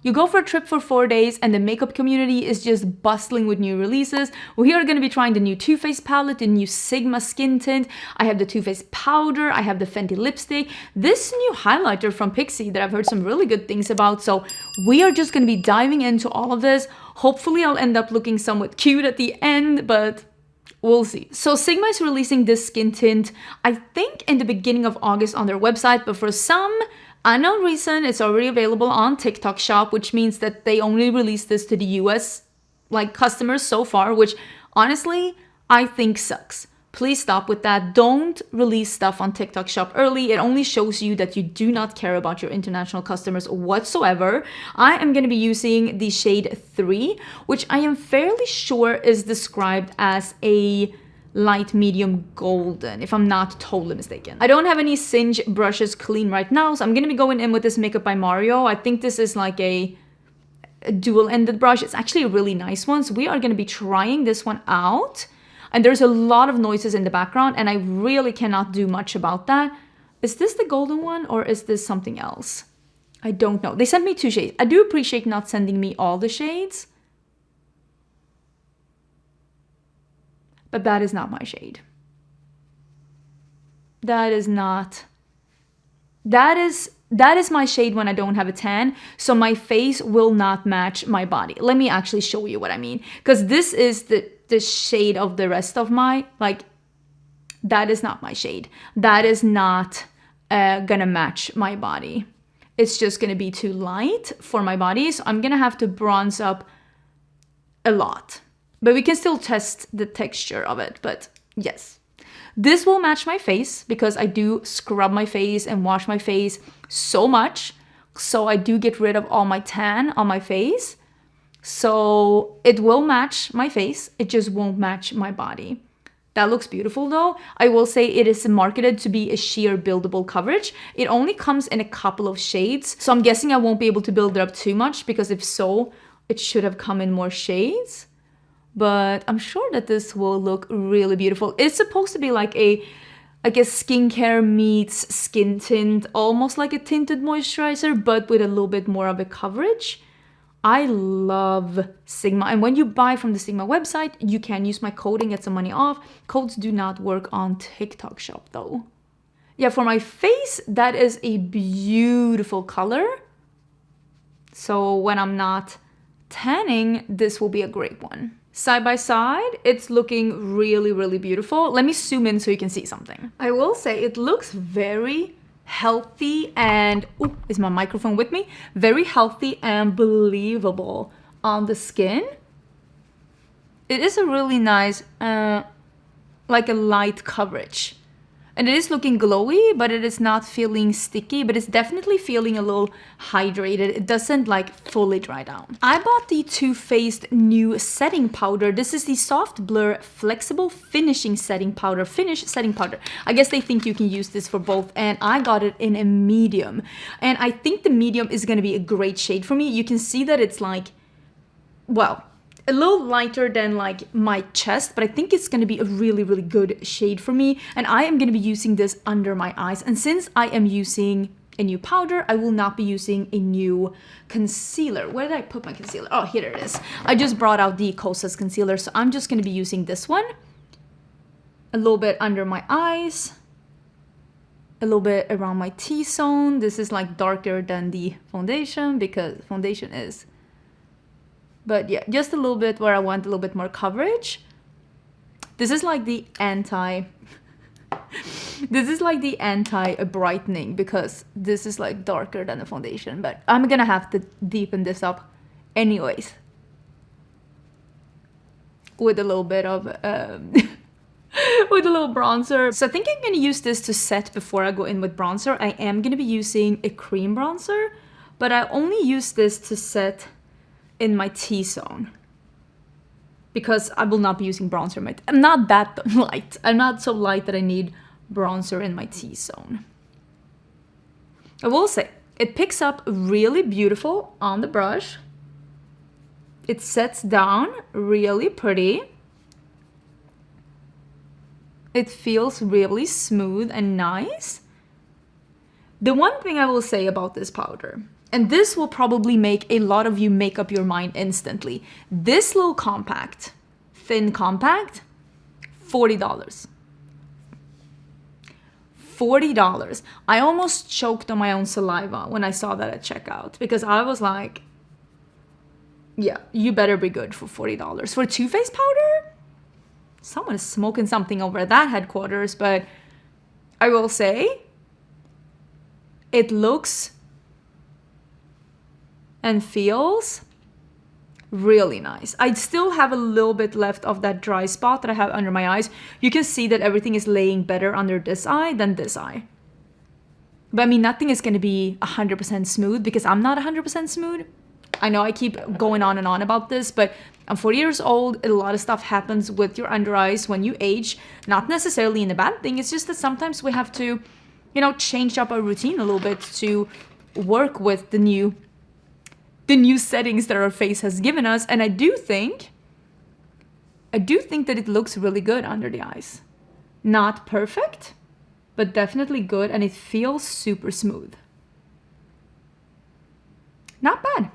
You go for a trip for 4 days and the makeup community is just bustling with new releases. We are going to be trying the new Too Faced palette, the new Sigma skin tint. I have the Too Faced powder. I have the Fenty lipstick. This new highlighter from Pixi that I've heard some really good things about. So we are just going to be diving into all of this. Hopefully I'll end up looking somewhat cute at the end, but we'll see. So Sigma is releasing this skin tint, I think in the beginning of August on their website, but for some unknown reason, it's already available on TikTok shop, which means that they only released this to the US customers so far, which honestly, I think sucks. Please stop with that. Don't release stuff on TikTok shop early. It only shows you that you do not care about your international customers whatsoever. I am going to be using the shade 3, which I am fairly sure is described as a light medium golden, if I'm not totally mistaken. I don't have any Singe brushes clean right now, so I'm going to be going in with this Makeup by Mario. I think this is like a dual-ended brush. It's actually a really nice one, so we are going to be trying this one out. And there's a lot of noises in the background, and I really cannot do much about that. Is this the golden one, or is this something else? I don't know. They sent me 2 shades. I do appreciate not sending me all the shades, but that is not my shade. That is my shade when I don't have a tan, so my face will not match my body. Let me actually show you what I mean, because this is the shade of the rest of my, that is not my shade. That is not gonna match my body. It's just gonna be too light for my body, so I'm gonna have to bronze up a lot. But we can still test the texture of it, but yes. This will match my face because I do scrub my face and wash my face so much. So I do get rid of all my tan on my face. So it will match my face. It just won't match my body. That looks beautiful though. I will say it is marketed to be a sheer buildable coverage. It only comes in a couple of shades. So I'm guessing I won't be able to build it up too much, because if so, it should have come in more shades. But I'm sure that this will look really beautiful. It's supposed to be like a skincare meets skin tint, almost like a tinted moisturizer, but with a little bit more of a coverage. I love Sigma. And when you buy from the Sigma website, you can use my code and get some money off. Codes do not work on TikTok shop though. Yeah, for my face, that is a beautiful color. So when I'm not tanning, this will be a great one. Side by side, it's looking really, really beautiful. Let me zoom in so you can see something. I will say it looks very healthy and, ooh, is my microphone with me? Very healthy and believable on the skin. It is a really nice, like a light coverage. And it is looking glowy, but it is not feeling sticky, but it's definitely feeling a little hydrated. It doesn't fully dry down. I bought the Too Faced new setting powder. This is the Soft Blur Flexible Finishing Setting Powder. Setting powder. I guess they think you can use this for both, and I got it in a medium. And I think the medium is gonna be a great shade for me. You can see that it's well, a little lighter than my chest, but I think it's going to be a really, really good shade for me. And I am going to be using this under my eyes. And since I am using a new powder, I will not be using a new concealer. Where did I put my concealer? Oh, here it is. I just brought out the Kosas concealer, so I'm just going to be using this one. A little bit under my eyes. A little bit around my T-zone. This is darker than the foundation because foundation is... But yeah, just a little bit where I want a little bit more coverage. This is the anti-brightening because this is darker than the foundation. But I'm gonna have to deepen this up anyways. With a little bit of, with a little bronzer. So I think I'm gonna use this to set before I go in with bronzer. I am gonna be using a cream bronzer, but I only use this to set in my T-zone because I will not be using bronzer. I'm not that light. I'm not so light that I need bronzer in my T-zone. I will say, it picks up really beautiful on the brush. It sets down really pretty. It feels really smooth and nice. The one thing I will say about this powder And this will probably make a lot of you make up your mind instantly. This little compact, thin compact, $40. $40. I almost choked on my own saliva when I saw that at checkout because I was like, yeah, you better be good for $40. For Too Faced powder? Someone is smoking something over at that headquarters, but I will say it looks and feels really nice. I still have a little bit left of that dry spot that I have under my eyes. You can see that everything is laying better under this eye than this eye. But I mean, nothing is going to be 100% smooth because I'm not 100% smooth. I know I keep going on and on about this, but I'm 40 years old. A lot of stuff happens with your under eyes when you age. Not necessarily in a bad thing. It's just that sometimes we have to, you know, change up our routine a little bit to work with the new settings that our face has given us. And I do think that it looks really good under the eyes. Not perfect, but definitely good, and it feels super smooth. Not bad.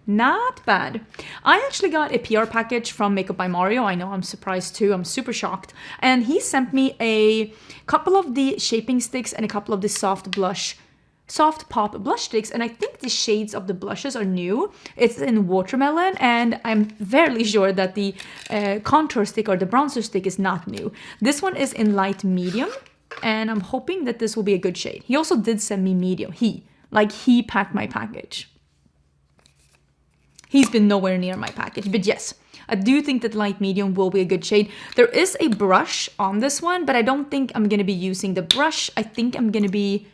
Not bad. I actually got a PR package from Makeup by Mario. I know, I'm surprised too. I'm super shocked. And he sent me a couple of the shaping sticks and a couple of the soft pop blush sticks, and I think the shades of the blushes are new. It's in watermelon, and I'm fairly sure that the contour stick or the bronzer stick is not new. This one is in light medium, and I'm hoping that this will be a good shade. He also did send me medium. He packed my package. He's been nowhere near my package, but yes, I do think that light medium will be a good shade. There is a brush on this one, but I don't think I'm gonna be using the brush. I think I'm gonna be...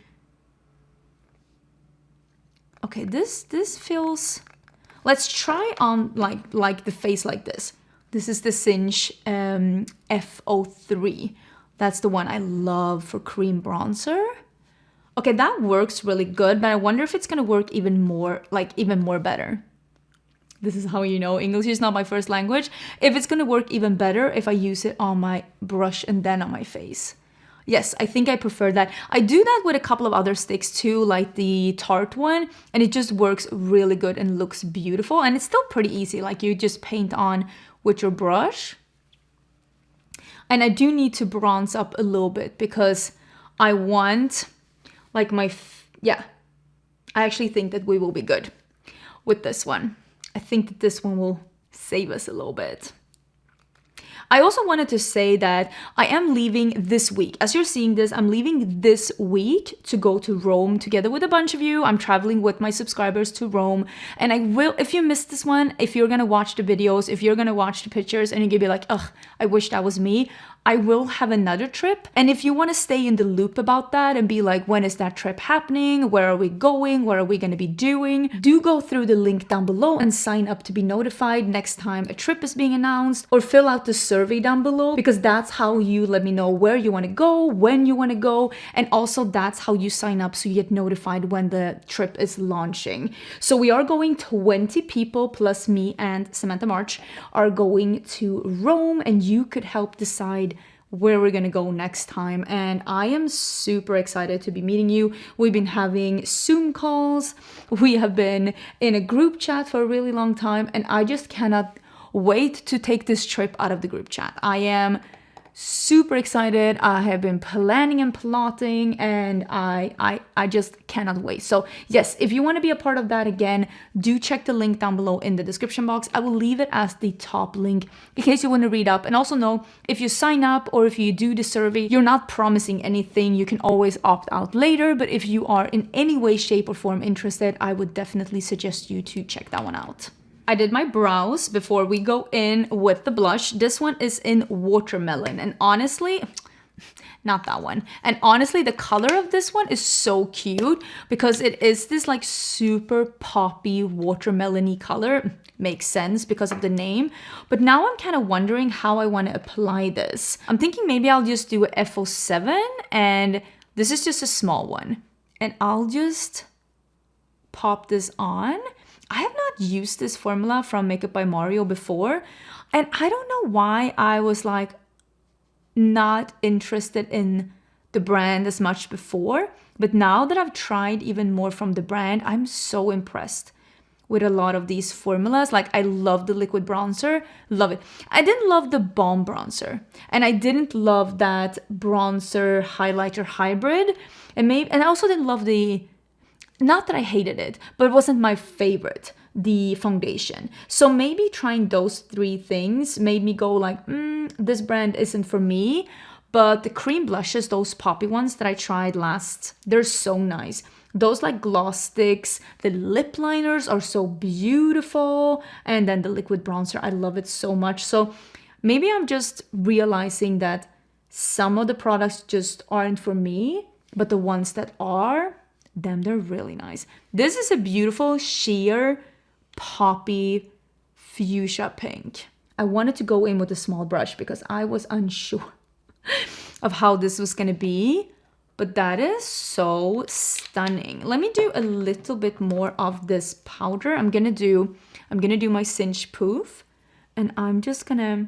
Okay, this feels... Let's try on like the face like this. This is the Singe F03. That's the one I love for cream bronzer. Okay, that works really good, but I wonder if it's gonna work even more better. This is how you know English is not my first language. If it's gonna work even better if I use it on my brush and then on my face. Yes, I think I prefer that. I do that with a couple of other sticks too, like the Tarte one, and it just works really good and looks beautiful. And it's still pretty easy, like you just paint on with your brush. And I do need to bronze up a little bit because I want like I actually think that we will be good with this one. I think that this one will save us a little bit. I also wanted to say that I am leaving this week. As you're seeing this, I'm leaving this week to go to Rome together with a bunch of you. I'm traveling with my subscribers to Rome. And I will, if you missed this one, if you're gonna watch the videos, if you're gonna watch the pictures and you're gonna be like, ugh, I wish that was me, I will have another trip. And if you want to stay in the loop about that and be like, when is that trip happening? Where are we going? What are we going to be doing? Do go through the link down below and sign up to be notified next time a trip is being announced, or fill out the survey down below, because that's how you let me know where you want to go, when you want to go, and also that's how you sign up so you get notified when the trip is launching. So we are going 20 people plus me and Samantha March are going to Rome, and you could help decide where we're gonna go next time. And I am super excited to be meeting you. We've been having Zoom calls, we have been in a group chat for a really long time, and I just cannot wait to take this trip out of the group chat. I am super excited. I have been planning and plotting, and I just cannot wait. So yes, if you want to be a part of that, again, do check the link down below in the description box. I will leave it as the top link in case you want to read up. And also know, if you sign up or if you do the survey, you're not promising anything. You can always opt out later, but if you are in any way, shape, or form interested, I would definitely suggest you to check that one out. I did my brows before we go in with the blush. This one is in watermelon, and honestly, not that one. And honestly, the color of this one is so cute because it is this like super poppy watermelon-y color. Makes sense because of the name. But now I'm kind of wondering how I want to apply this. I'm thinking maybe I'll just do a F07, and this is just a small one. And I'll just pop this on. I have not used this formula from Makeup by Mario before, and I don't know why I was like not interested in the brand as much before, but now that I've tried even more from the brand, I'm so impressed with a lot of these formulas. Like, I love the liquid bronzer, love it. I didn't love the balm bronzer, and I didn't love that bronzer highlighter hybrid, and I also didn't love the, not that I hated it, but it wasn't my favorite, the foundation. So maybe trying those three things made me go like, this brand isn't for me. But the cream blushes, those poppy ones that I tried last, they're so nice. Those like gloss sticks, the lip liners are so beautiful. And then the liquid bronzer, I love it so much. So maybe I'm just realizing that some of the products just aren't for me, but the ones that are, they're really nice. This is a beautiful sheer poppy fuchsia pink. I wanted to go in with a small brush because I was unsure of how this was gonna be, but that is so stunning. Let me do a little bit more of this powder. I'm gonna do my cinch poof, and I'm just gonna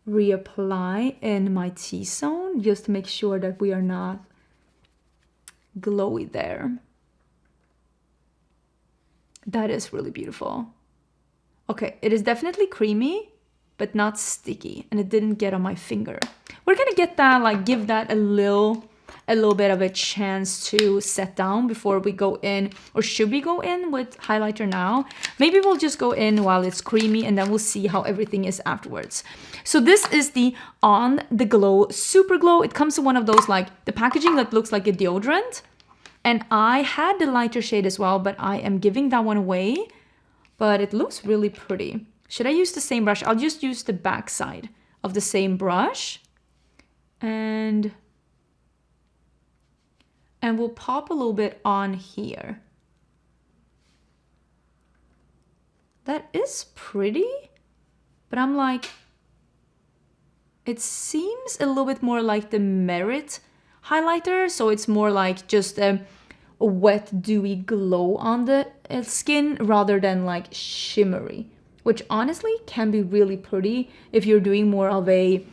reapply in my T-zone just to make sure that we are not glowy there. That is really beautiful. Okay, it is definitely creamy, but not sticky, and it didn't get on my finger. We're gonna get that, like, give that a little bit of a chance to set down before we go in. Or should we go in with highlighter now? Maybe we'll just go in while it's creamy, and then we'll see how everything is afterwards. So this is the On The Glow Super Glow. It comes in one of those, like, the packaging that looks like a deodorant. And I had the lighter shade as well, but I am giving that one away. But it looks really pretty. Should I use the same brush? I'll just use the back side of the same brush. And we'll pop a little bit on here. That is pretty, but I'm like, it seems a little bit more like the Merit highlighter, so it's more like just a wet, dewy glow on the skin rather than like shimmery, which honestly can be really pretty if you're doing more of a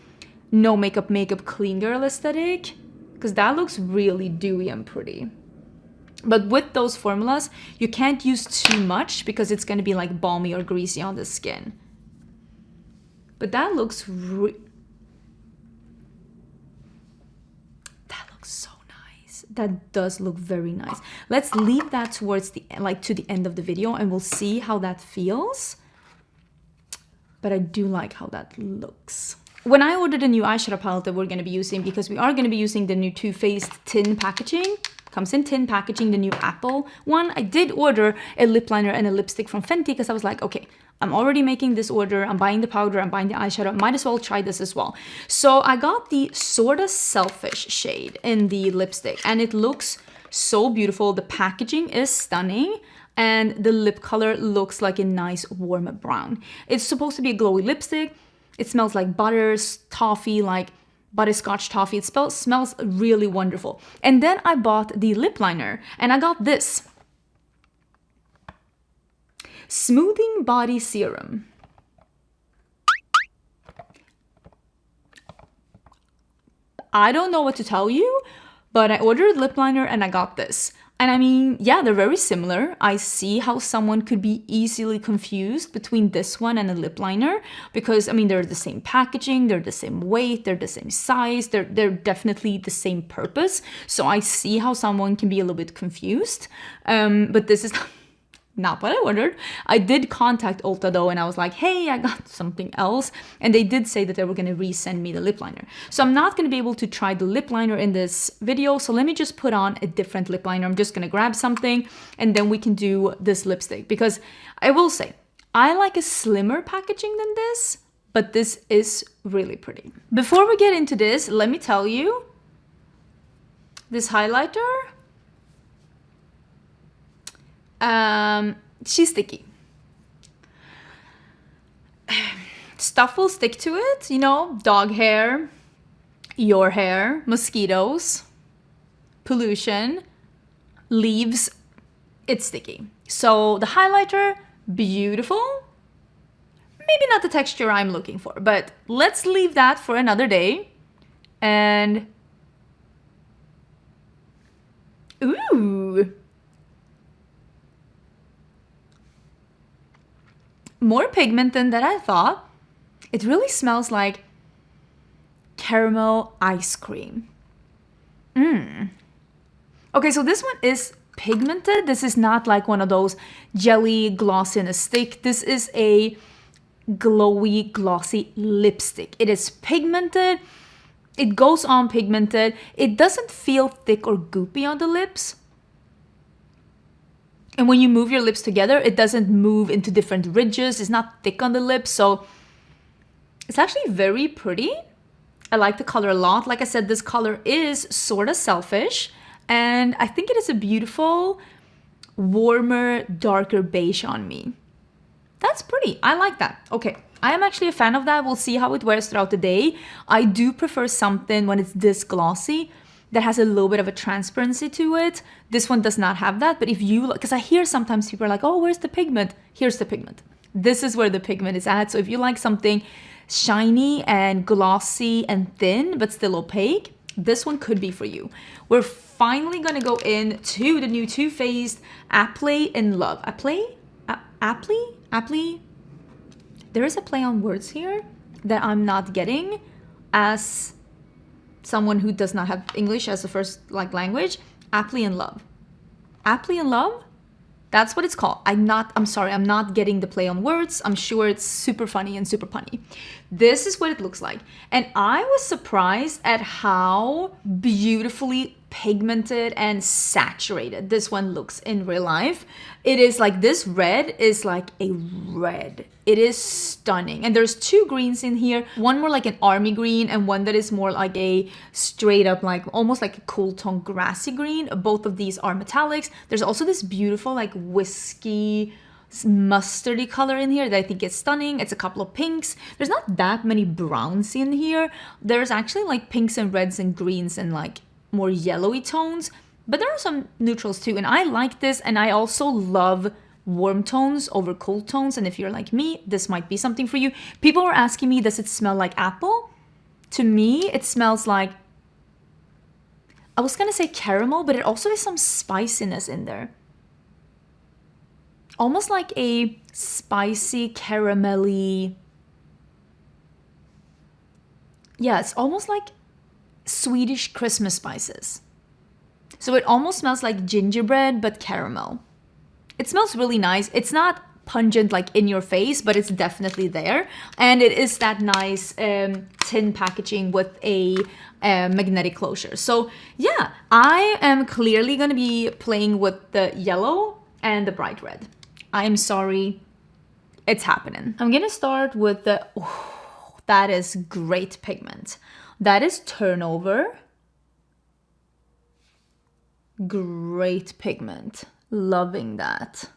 no makeup clean girl aesthetic, because that looks really dewy and pretty. But with those formulas, you can't use too much because it's going to be like balmy or greasy on the skin. But that looks so nice. That does look very nice. Let's leave that towards the to the end of the video, and we'll see how that feels. But I do like how that looks. When I ordered a new eyeshadow palette that we're going to be using, because we are going to be using the new Too Faced tin packaging, comes in tin packaging, the new Apple one. I did order a lip liner and a lipstick from Fenty because I was like, okay, I'm already making this order, I'm buying the powder, I'm buying the eyeshadow, might as well try this as well. So I got the Sorta Selfish shade in the lipstick, and it looks so beautiful. The packaging is stunning, and the lip color looks like a nice warm brown. It's supposed to be a glowy lipstick. It smells like butters, toffee, like butterscotch toffee. It smells really wonderful. And then I bought the lip liner, and I got this Smoothing Body Serum. I don't know what to tell you, but I ordered lip liner and I got this. And I mean, yeah, they're very similar. I see how someone could be easily confused between this one and a lip liner, because I mean, they're the same packaging, they're the same weight, they're the same size, they're definitely the same purpose. So I see how someone can be a little bit confused. But this is not what I ordered. I did contact Ulta though, and I was like, hey, I got something else. And they did say that they were going to resend me the lip liner. So I'm not going to be able to try the lip liner in this video. So let me just put on a different lip liner. I'm just going to grab something, and then we can do this lipstick. Because I will say, I like a slimmer packaging than this, but this is really pretty. Before we get into this, let me tell you, this highlighter, she's sticky. Stuff will stick to it, you know, dog hair, your hair, mosquitoes, pollution, leaves, it's sticky. So the highlighter, beautiful. Maybe not the texture I'm looking for, but let's leave that for another day. And Ooh. More pigmented than I thought. It really smells like caramel ice cream. Okay, so this one is pigmented. This is not like one of those jelly glossy in a stick. This is a glowy glossy lipstick. It is pigmented. It goes on pigmented. It doesn't feel thick or goopy on the lips. And when you move your lips together, it doesn't move into different ridges. It's not thick on the lips. So it's actually very pretty. I like the color a lot. Like I said, this color is sort of selfish. And I think it is a beautiful, warmer, darker beige on me. That's pretty. I like that. Okay. I am actually a fan of that. We'll see how it wears throughout the day. I do prefer something when it's this glossy that has a little bit of a transparency to it. This one does not have that. But if you, because I hear sometimes people are like, oh, where's the pigment? Here's the pigment. This is where the pigment is at. So if you like something shiny and glossy and thin, but still opaque, this one could be for you. We're finally going to go into the new Too Faced Apple in Love. Apple? There is a play on words here that I'm not getting as someone who does not have English as a first language. Apple in Love. Apple in Love? That's what it's called. I'm sorry, I'm not getting the play on words. I'm sure it's super funny and super punny. This is what it looks like. And I was surprised at how beautifully pigmented and saturated this one looks in real life. It is like, this red is like a red. It is stunning. And there's two greens in here. One more like an army green and one that is more like a straight up, like almost like a cool tone grassy green. Both of these are metallics. There's also this beautiful like whiskey mustardy color in here that I think is stunning. It's a couple of pinks. There's not that many browns in here. There's actually like pinks and reds and greens and like more yellowy tones, but there are some neutrals too. And I like this, and I also love warm tones over cool tones. And if you're like me, this might be something for you. People were asking me, does it smell like apple? To me, it smells like, I was gonna say caramel, but it also has some spiciness in there. Almost like a spicy, caramelly. Yeah, it's almost like Swedish Christmas spices. So it almost smells like gingerbread, but caramel. It smells really nice. It's not pungent like in your face, but it's definitely there. And it is that nice tin packaging with a magnetic closure. So yeah, I am clearly going to be playing with the yellow and the bright red. I'm sorry, it's happening. I'm going to start with the, oh, that is great pigment. That is turnover. Great pigment. Loving that.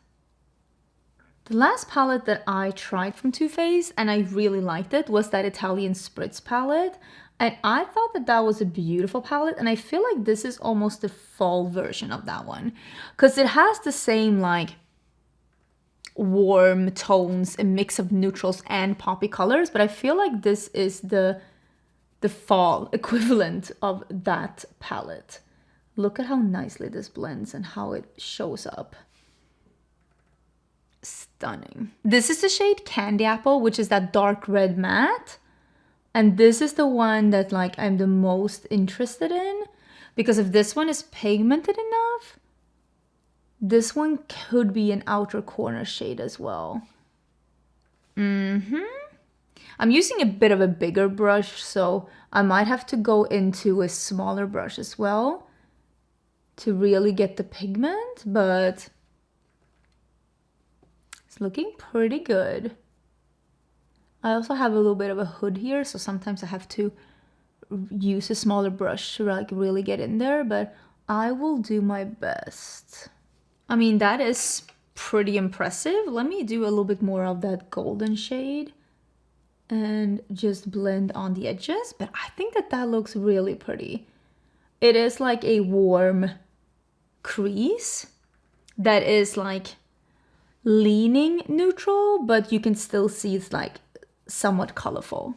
The last palette that I tried from Too Faced and I really liked it was that Italian Spritz palette. And I thought that that was a beautiful palette. And I feel like this is almost the fall version of that one. Because it has the same like warm tones, a mix of neutrals and poppy colors. But I feel like this is the fall equivalent of that palette. Look at how nicely this blends and how it shows up. Stunning. This is the shade Candy Apple, which is that dark red matte. And this is the one that like I'm the most interested in, because if this one is pigmented enough, this one could be an outer corner shade as well. I'm using a bit of a bigger brush, so I might have to go into a smaller brush as well to really get the pigment, but it's looking pretty good. I also have a little bit of a hood here, so sometimes I have to use a smaller brush to like really get in there, but I will do my best. I mean, that is pretty impressive. Let me do a little bit more of that golden shade and just blend on the edges, but I think that that looks really pretty. It is like a warm crease that is like leaning neutral, but you can still see it's like somewhat colorful.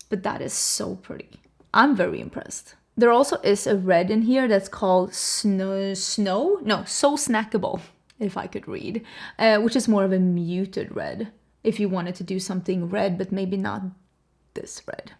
But that is so pretty. I'm very impressed. There also is a red in here that's called So Snackable, if I could read, which is more of a muted red. If you wanted to do something red, but maybe not this red.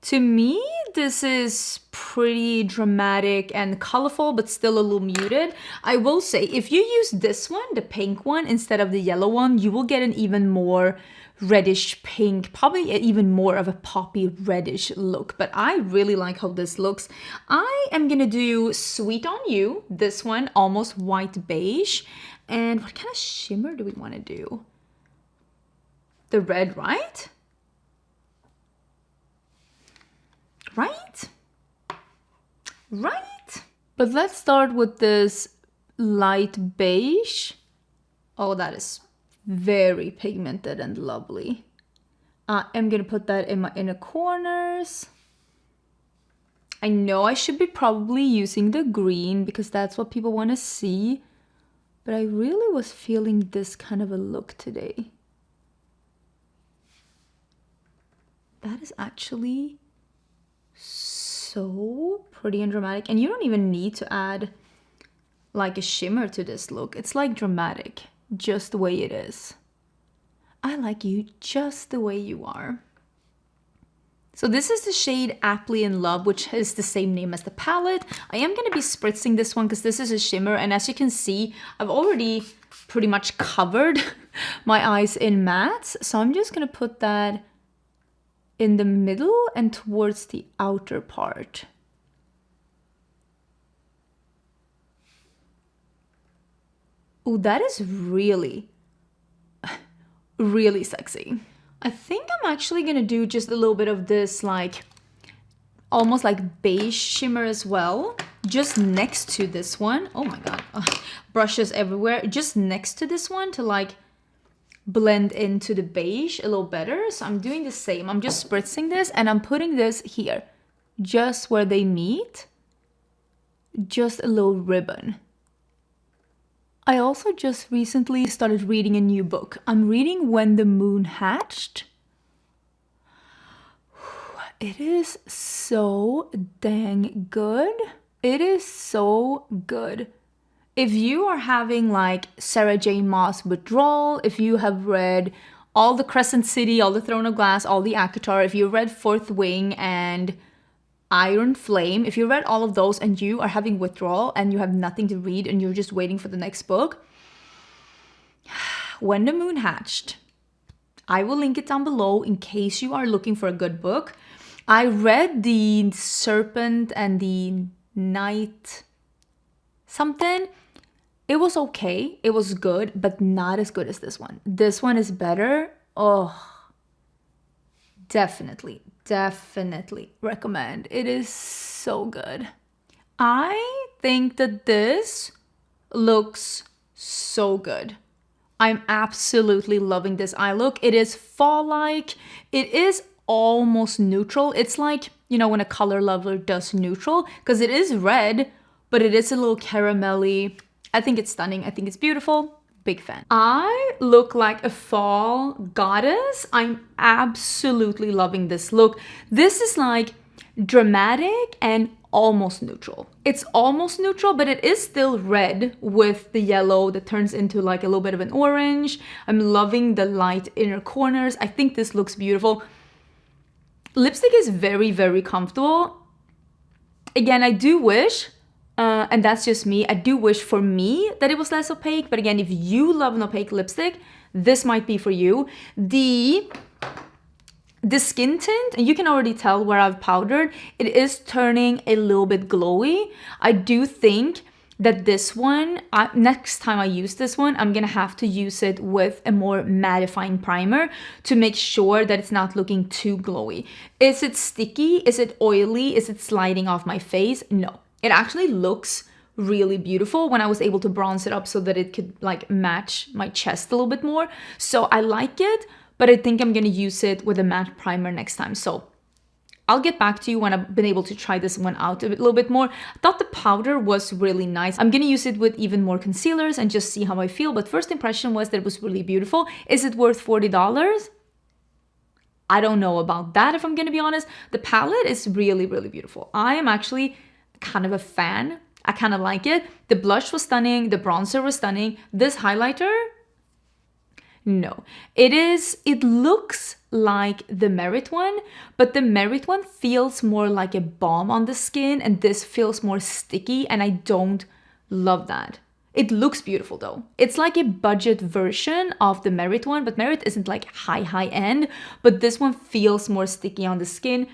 To me, this is pretty dramatic and colorful, but still a little muted. I will say, if you use this one, the pink one, instead of the yellow one, you will get an even more reddish pink, probably even more of a poppy reddish look. But I really like how this looks. I am gonna do Sweet on You, this one, almost white beige. And what kind of shimmer do we want to do? The red, right? Right? Right? But let's start with this light beige. Oh, that is very pigmented and lovely. I'm gonna put that in my inner corners. I know I should be probably using the green because that's what people want to see. But I really was feeling this kind of a look today. That is actually so pretty and dramatic. And you don't even need to add like a shimmer to this look. It's like dramatic, just the way it is. I like you just the way you are. So this is the shade Aptly in Love, which is the same name as the palette. I am going to be spritzing this one because this is a shimmer. And as you can see, I've already pretty much covered my eyes in mattes. So I'm just going to put that in the middle and towards the outer part. Oh, that is really, really sexy. I think I'm actually gonna do just a little bit of this like almost like beige shimmer as well, just next to this one. Oh my god, brushes everywhere. Just next to this one to like blend into the beige a little better. So I'm doing the same. I'm just spritzing this and I'm putting this here, just where they meet, just a little ribbon. I also just recently started reading a new book. I'm reading When the Moon Hatched. It is so dang good. It is so good. If you are having like Sarah J. Maas withdrawal, if you have read all the Crescent City, all the Throne of Glass, all the ACOTAR, if you read Fourth Wing and Iron Flame, if you read all of those and you are having withdrawal and you have nothing to read and you're just waiting for the next book, When the Moon Hatched. I will link it down below in case you are looking for a good book. I read The Serpent and the Night something. It was okay. It was good, but not as good as this one. This one is better. Oh, definitely recommend. It is so good. I think that this looks so good. I'm absolutely loving this eye look. It is fall-like. It is almost neutral. It's like, you know, when a color lover does neutral, because it is red, but it is a little caramelly. I think it's stunning. I think it's beautiful. Big fan. I look like a fall goddess. I'm absolutely loving this look. This is like dramatic and almost neutral. It's almost neutral, but it is still red with the yellow that turns into like a little bit of an orange. I'm loving the light inner corners. I think this looks beautiful. Lipstick is very, very comfortable. Again, I do wish, and that's just me, I do wish for me that it was less opaque. But again, if you love an opaque lipstick, this might be for you. The skin tint, and you can already tell where I've powdered, it is turning a little bit glowy. I do think that this one, next time I use this one, I'm gonna have to use it with a more mattifying primer to make sure that it's not looking too glowy. Is it sticky? Is it oily? Is it sliding off my face? No. It actually looks really beautiful when I was able to bronze it up so that it could like match my chest a little bit more. So I like it, but I think I'm gonna use it with a matte primer next time. So I'll get back to you when I've been able to try this one out a little bit more. I thought the powder was really nice. I'm gonna use it with even more concealers and just see how I feel. But first impression was that it was really beautiful. Is it worth $40? I don't know about that, if I'm gonna be honest. The palette is really, really beautiful. I am actually kind of a fan. I kind of like it. The blush was stunning. The bronzer was stunning. This highlighter, no. It looks like the Merit one, but the Merit one feels more like a balm on the skin, and this feels more sticky, and I don't love that. It looks beautiful though. It's like a budget version of the Merit one, but Merit isn't like high end, but this one feels more sticky on the skin.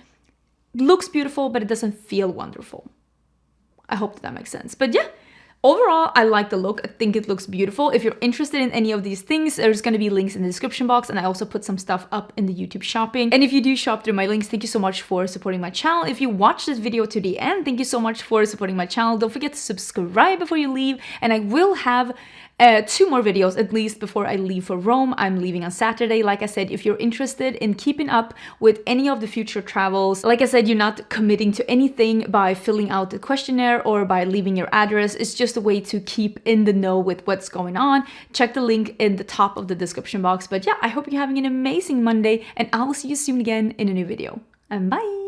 Looks beautiful, but it doesn't feel wonderful. I hope that makes sense. But yeah, overall, I like the look. I think it looks beautiful. If you're interested in any of these things, there's going to be links in the description box, and I also put some stuff up in the YouTube shopping. And if you do shop through my links, thank you so much for supporting my channel. If you watch this video to the end, thank you so much for supporting my channel. Don't forget to subscribe before you leave, and I will have 2 more videos at least before I leave for Rome. I'm leaving on Saturday. Like I said, if you're interested in keeping up with any of the future travels, like I said, you're not committing to anything by filling out the questionnaire or by leaving your address. It's just a way to keep in the know with what's going on. Check the link in the top of the description box. But yeah, I hope you're having an amazing Monday, and I will see you soon again in a new video. And bye!